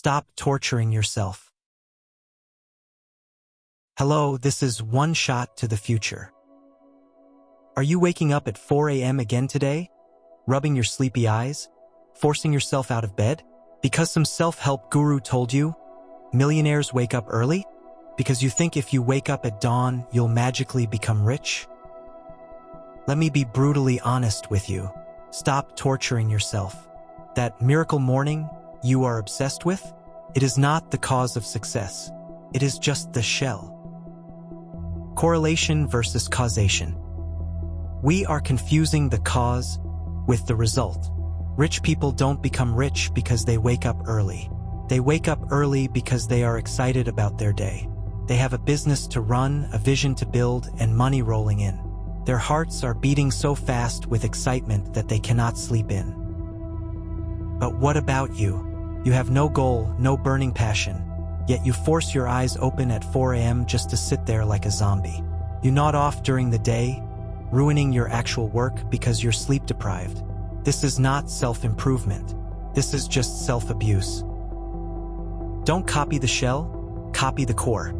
Stop torturing yourself. Hello, this is One Shot to the Future. Are you waking up at 4 a.m. again today? Rubbing your sleepy eyes? Forcing yourself out of bed? Because some self-help guru told you? Millionaires wake up early? Because you think if you wake up at dawn, you'll magically become rich? Let me be brutally honest with you. Stop torturing yourself. That miracle morning you are obsessed with? It is not the cause of success. It is just the shell. Correlation versus causation. We are confusing the cause with the result. Rich people don't become rich because they wake up early. They wake up early because they are excited about their day. They have a business to run, a vision to build, and money rolling in. Their hearts are beating so fast with excitement that they cannot sleep in. But what about you? You have no goal, no burning passion, yet you force your eyes open at 4 a.m. just to sit there like a zombie. You nod off during the day, ruining your actual work because you're sleep deprived. This is not self-improvement. This is just self-abuse. Don't copy the shell, copy the core.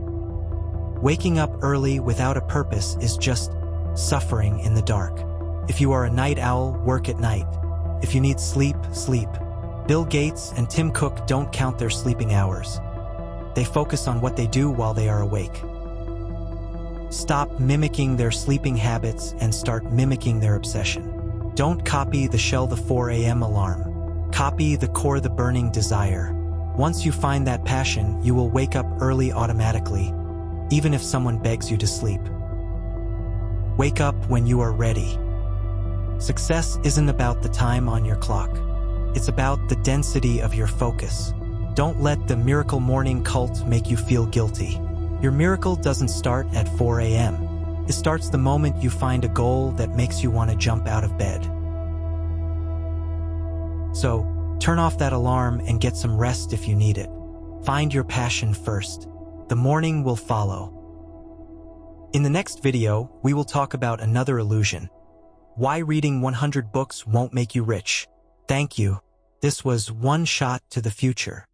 Waking up early without a purpose is just suffering in the dark. If you are a night owl, work at night. If you need sleep, sleep. Bill Gates and Tim Cook don't count their sleeping hours. They focus on what they do while they are awake. Stop mimicking their sleeping habits and start mimicking their obsession. Don't copy the shell, the 4 a.m. alarm. Copy the core, the burning desire. Once you find that passion, you will wake up early automatically, even if someone begs you to sleep. Wake up when you are ready. Success isn't about the time on your clock. It's about the density of your focus. Don't let the miracle morning cult make you feel guilty. Your miracle doesn't start at 4 a.m. It starts the moment you find a goal that makes you want to jump out of bed. So, turn off that alarm and get some rest if you need it. Find your passion first. The morning will follow. In the next video, we will talk about another illusion. Why reading 100 books won't make you rich. Thank you. This was One Shot to the Future.